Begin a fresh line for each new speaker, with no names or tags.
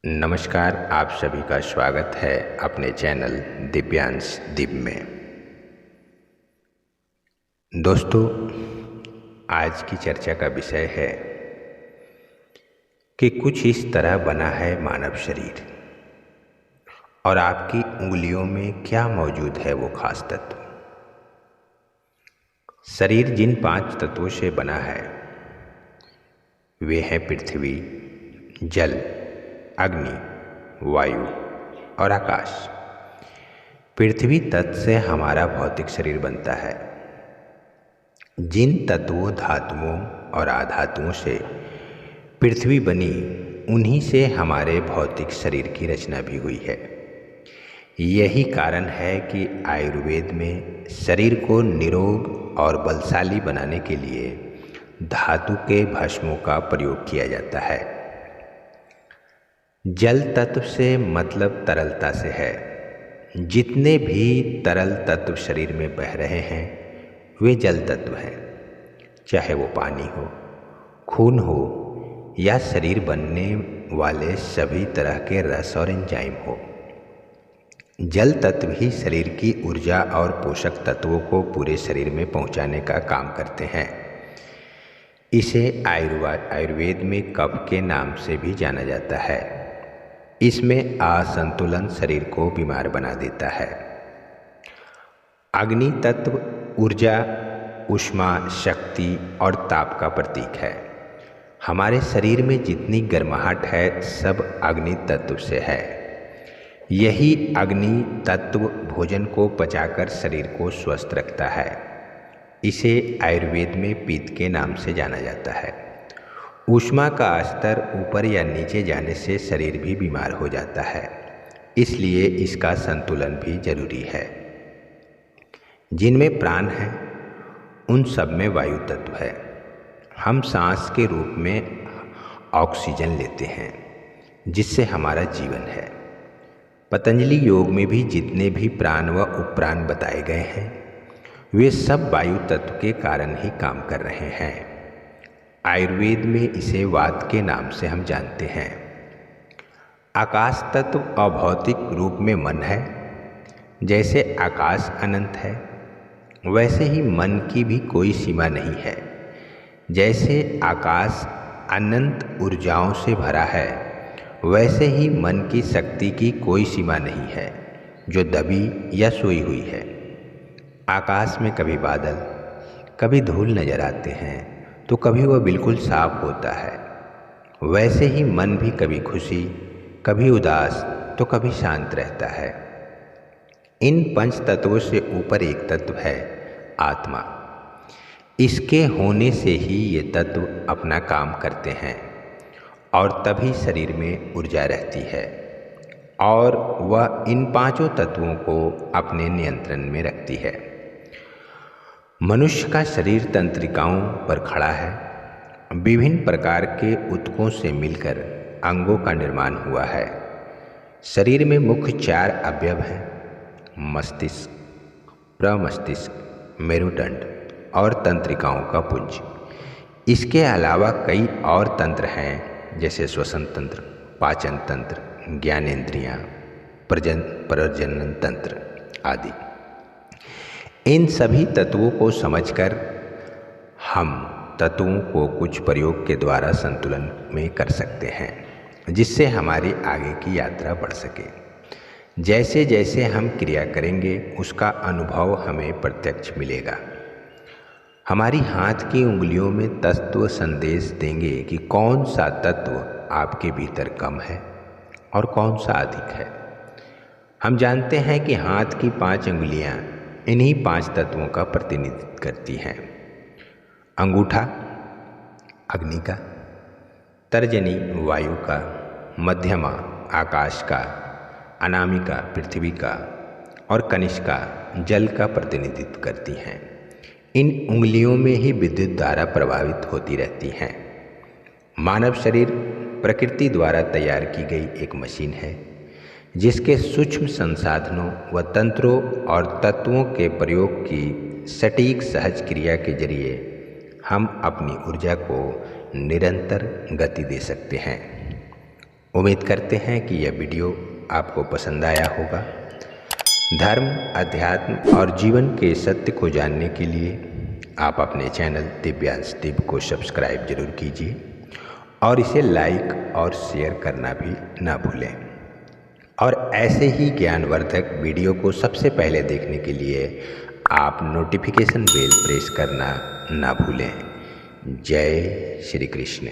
नमस्कार, आप सभी का स्वागत है अपने चैनल दिव्यांश दिव्य में। दोस्तों, आज की चर्चा का विषय है कि कुछ इस तरह बना है मानव शरीर और आपकी उंगलियों में क्या मौजूद है वो खास तत्व। शरीर जिन 5 तत्वों से बना है वे हैं पृथ्वी, जल, अग्नि, वायु और आकाश। पृथ्वी तत्व से हमारा भौतिक शरीर बनता है। जिन तत्वों, धातुओं और अधातुओं से पृथ्वी बनी, उन्हीं से हमारे भौतिक शरीर की रचना भी हुई है। यही कारण है कि आयुर्वेद में शरीर को निरोग और बलशाली बनाने के लिए धातु के भस्मों का प्रयोग किया जाता है। जल तत्व से मतलब तरलता से है। जितने भी तरल तत्व शरीर में बह रहे हैं वे जल तत्व हैं, चाहे वो पानी हो, खून हो या शरीर बनने वाले सभी तरह के रस और एंजाइम हो। जल तत्व ही शरीर की ऊर्जा और पोषक तत्वों को पूरे शरीर में पहुंचाने का काम करते हैं। इसे आयुर्वेद में कफ के नाम से भी जाना जाता है। इसमें असंतुलन शरीर को बीमार बना देता है। अग्नि तत्व ऊर्जा, ऊष्मा, शक्ति और ताप का प्रतीक है। हमारे शरीर में जितनी गर्माहट है सब अग्नि तत्व से है। यही अग्नि तत्व भोजन को पचाकर शरीर को स्वस्थ रखता है। इसे आयुर्वेद में पित्त के नाम से जाना जाता है। ऊष्मा का स्तर ऊपर या नीचे जाने से शरीर भी बीमार हो जाता है, इसलिए इसका संतुलन भी जरूरी है। जिनमें प्राण है उन सब में वायु तत्व है। हम सांस के रूप में ऑक्सीजन लेते हैं, जिससे हमारा जीवन है। पतंजलि योग में भी जितने भी प्राण व उपप्राण बताए गए हैं वे सब वायु तत्व के कारण ही काम कर रहे हैं। आयुर्वेद में इसे वात के नाम से हम जानते हैं। आकाश तत्व अभौतिक रूप में मन है। जैसे आकाश अनंत है, वैसे ही मन की भी कोई सीमा नहीं है। जैसे आकाश अनंत ऊर्जाओं से भरा है, वैसे ही मन की शक्ति की कोई सीमा नहीं है जो दबी या सोई हुई है। आकाश में कभी बादल, कभी धूल नजर आते हैं तो कभी वह बिल्कुल साफ होता है। वैसे ही मन भी कभी खुशी, कभी उदास तो कभी शांत रहता है। इन 5 तत्वों से ऊपर एक तत्व है आत्मा। इसके होने से ही ये तत्व अपना काम करते हैं और तभी शरीर में ऊर्जा रहती है और वह इन 5 तत्वों को अपने नियंत्रण में रखती है। मनुष्य का शरीर तंत्रिकाओं पर खड़ा है। विभिन्न प्रकार के ऊतकों से मिलकर अंगों का निर्माण हुआ है। शरीर में मुख्य 4 अवयव हैं: मस्तिष्क, प्रमस्तिष्क, मेरुदंड और तंत्रिकाओं का पुंज। इसके अलावा कई और तंत्र हैं, जैसे श्वसन तंत्र, पाचन तंत्र, ज्ञानेंद्रियां, प्रजनन तंत्र आदि। इन सभी तत्वों को समझकर हम तत्वों को कुछ प्रयोग के द्वारा संतुलन में कर सकते हैं, जिससे हमारी आगे की यात्रा बढ़ सके। जैसे जैसे हम क्रिया करेंगे उसका अनुभव हमें प्रत्यक्ष मिलेगा। हमारी हाथ की उंगलियों में तत्व संदेश देंगे कि कौन सा तत्व आपके भीतर कम है और कौन सा अधिक है। हम जानते हैं कि हाथ की 5 उंगलियां इन्हीं 5 तत्वों का प्रतिनिधित्व करती हैं: अंगूठा अग्नि का, तर्जनी वायु का, मध्यमा आकाश का, अनामिका पृथ्वी का और कनिष्का जल का प्रतिनिधित्व करती हैं। इन उंगलियों में ही विद्युत धारा प्रवाहित होती रहती हैं। मानव शरीर प्रकृति द्वारा तैयार की गई एक मशीन है, जिसके सूक्ष्म संसाधनों व तंत्रों और तत्वों के प्रयोग की सटीक सहज क्रिया के जरिए हम अपनी ऊर्जा को निरंतर गति दे सकते हैं। उम्मीद करते हैं कि यह वीडियो आपको पसंद आया होगा। धर्म, अध्यात्म और जीवन के सत्य को जानने के लिए आप अपने चैनल दिव्यांश दिव्य को सब्सक्राइब जरूर कीजिए और इसे लाइक और शेयर करना भी ना भूलें। और ऐसे ही ज्ञानवर्धक वीडियो को सबसे पहले देखने के लिए आप नोटिफिकेशन बेल प्रेस करना ना भूलें। जय श्री कृष्ण।